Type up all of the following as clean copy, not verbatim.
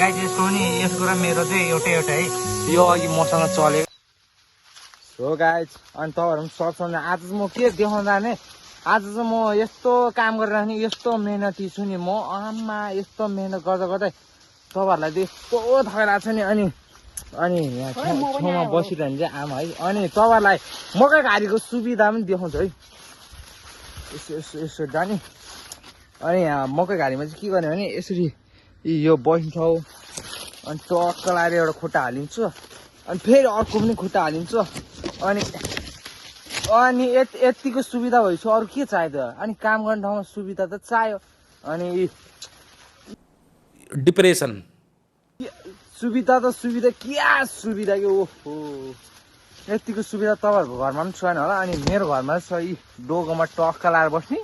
guys यसको पनि यसको र मेरो चाहिँ एउटै है यो अघि मसँग चलेको सो गाइस अनि तपाईँहरू पनि सक्छन् आज चाहिँ म के देखाउन जाने आज चाहिँ म यस्तो काम गरिराख्ने यस्तो मेहनती छु नि म आमा यस्तो मेहनत गर्दा गर्दै तपाईँहरूलाई चाहिँ यस्तो थकाइरहेको छ नि अनि यहाँ छेउमा बसिरहने चाहिँ आमा है अनि तपाईँहरूलाई मकै घारीको सुविधा पनि देखाउँछु है यसो यसो यसो जाने अनि यहाँ मकै घारीमा चाहिँ के गर्ने भने यसरी यो बसिन्छौ अनि टक्क लाएर एउटा खुट्टा हालिन्छु अनि फेरि अर्को पनि खुट्टा हालिन्छु अनि यतिको सुविधा भएपछि अरू के चाहियो त अनि काम गर्ने ठाउँमा सुविधा त चाहियो अनि डिप्रेसन सुविधा त सुविधा क्या सुविधा के ओहो यतिको सुविधा तपाईँहरूको घरमा पनि छैन होला अनि मेरो घरमा छ यी डोकोमा टक्क लाएर बस्ने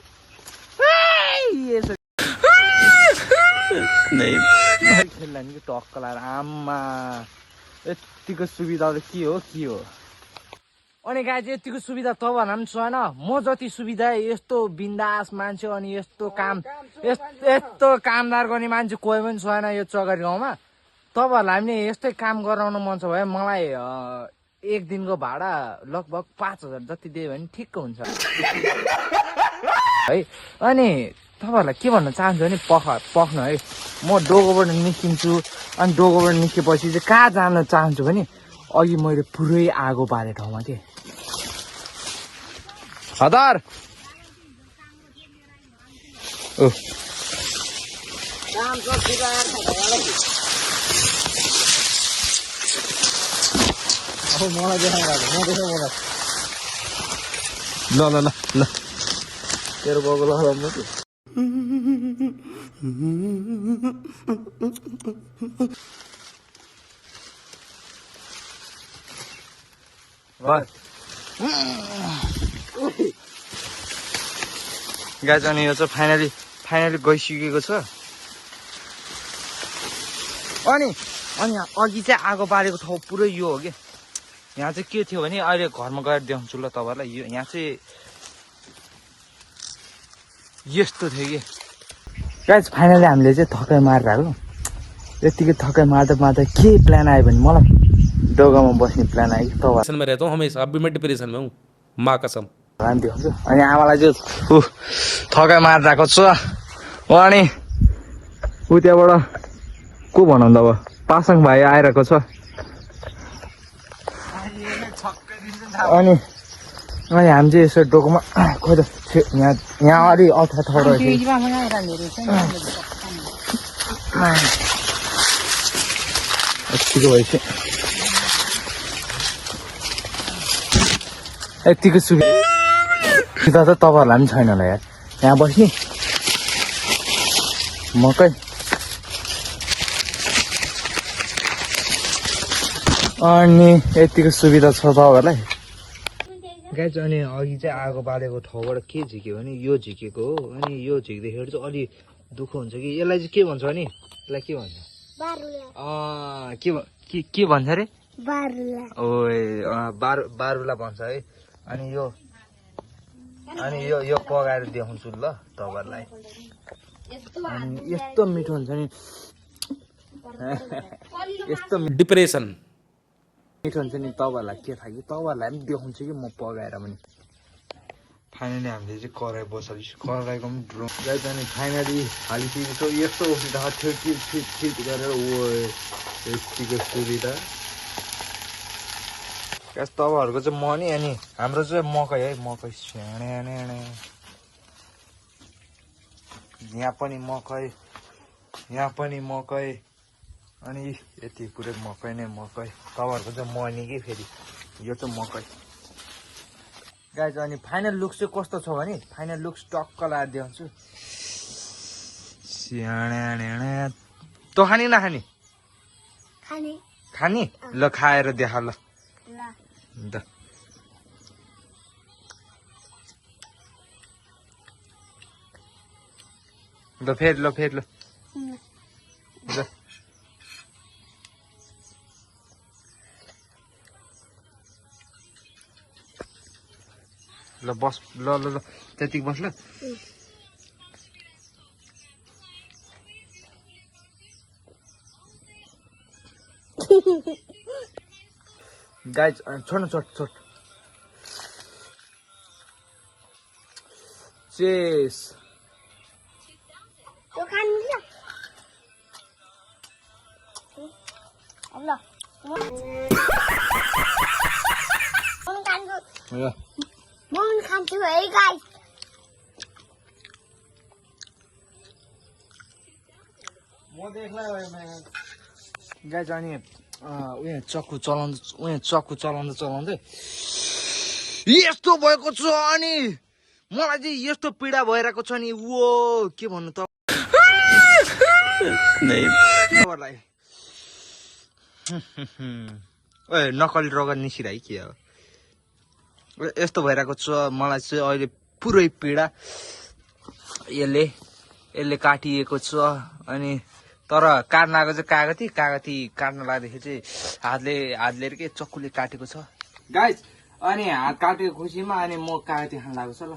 खेल्दा नि टक्क लाएर आमा यतिको सुविधा त के हो अनि गाई चाहिँ यतिको सुविधा तपाईँहरूलाई पनि छैन म जति सुविधा यस्तो बिन्दास मान्छे अनि यस्तो कामदार गर्ने मान्छे कोही पनि छैन यो चगरी गाउँमा तपाईँहरूलाई पनि यस्तै काम गराउन मन छ भने मलाई एक दिनको भाडा लगभग 5000 जति दियो भने ठिक्क हुन्छ है अनि तपाईँहरूलाई के भन्न चाहन्छु भने पख्नु है म डोकोबाट निस्किन्छु अनि डोकोबाट निस्केपछि चाहिँ कहाँ जान चाहन्छु भने अघि मैले पुरै आगो बाले ठाउँमा के हतार मलाई देखाइरहेको ल तेरो बाबु ल गाइस अनि यो चाहिँ फाइनली गइसकेको छ अनि अघि चाहिँ आगो बालेको ठाउँ पुरै यो हो कि यहाँ चाहिँ के थियो भने अहिले घरमा गएर देखाउँछु ल तपाईँहरूलाई यो यहाँ चाहिँ यस्तो थियो कि गाइस फाइनली हामीले चाहिँ थकाइ मारेर आएको यतिकै थकाइ मार्दा के प्लान आयो भने मलाई डोगामा बस्ने प्लान आयो कि तपाईँ में रहता हूँ हमेशा अभी मैं डिप्रेशन में हूँ माँ कसम देखाउँछु अनि आमालाई चाहिँ थकाइ मारेर आएको छु अनि ऊ त्यहाँबाट को भनौँ त अब पासाङ भाइ आइरहेको छ अनि हामी चाहिँ यसो डोकोमा खोइ त यहाँ अलिक अप्ठ्यारो रहेछ यतिको भएपछि यतिको सुविधा त तपाईँहरूलाई पनि छैन होला यार यहाँ बस्ने मकै अनि यतिको सुविधा छ तपाईँहरूलाई गाइस अनि अघि चाहिँ आगो बालेको ठाउँबाट के झिक्यो भने यो झिकेको हो अनि यो झिक्दाखेरि चाहिँ अलि दुःख हुन्छ कि यसलाई चाहिँ के भन्छ भने यसलाई के भन्छ के भन्छ अरे ओए बारुला भन्छ है अनि यो पकाएर देखाउँछु ल तपाईँहरूलाई अनि यस्तो मिठो हुन्छ नि यस्तो डिप्रेसन मिठो हुन्छ नि तपाईँहरूलाई के थाहा कि तपाईँहरूलाई पनि देखाउँछु कि म पकाएर पनि फाइनली हामीले चाहिँ कराई बसाल्छु कराईको पनि ड्रम गाइस अनि फाइनली हालिसकेको यस्तो उठ्दा ठिक गरेर ओ यतिको सुविधा गाइस तपाईँहरूको चाहिँ मनी अनि हाम्रो चाहिँ मकै है मकै स्याँडे यहाँ पनि मकै अनि यति पुरै मकै नै मकै तपाईँहरूको चाहिँ मनी कि फेरि यो चाहिँ मकै गाइस अनि फाइनल लुक्स चाहिँ कस्तो छ भने फाइनल लुक्स टक्क लाएर देखाउँछु स्याँडे तँ खाने नखाने खाने ल खाएर देखा ल फेरि ल बस ल त्यतिक बस ल गाइज छोड्न छोड चेस त्यो खानु ल ल मन खान्छु है गाइस गाइज अनि उयो चक्कु चलाउँदै यस्तो भएको छ अनि मलाई चाहिँ यस्तो पीडा भइरहेको छ नि वो के भन्नु त तपाईँहरूलाई नकली रगत निस्किरह के हो यस्तो भइरहेको छ मलाई चाहिँ अहिले पुरै पीडा यसले काटिएको छ अनि तर काट्न आएको चाहिँ कागती काट्न लाग्दाखेरि चाहिँ हातले के चक्कुले काटेको छ गाइज अनि हात काटेको खुसीमा अनि म कागती खान लागेको छ ल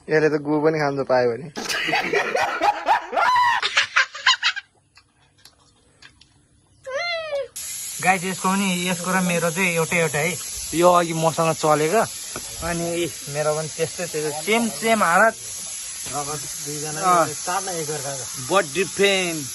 यसले त गु पनि खान्छ पायो भने गाइज यसको र मेरो चाहिँ एउटै है यो अघि मसँग चलेको अनि मेरो पनि त्यस्तै सेम हालत बट डिफेन्ट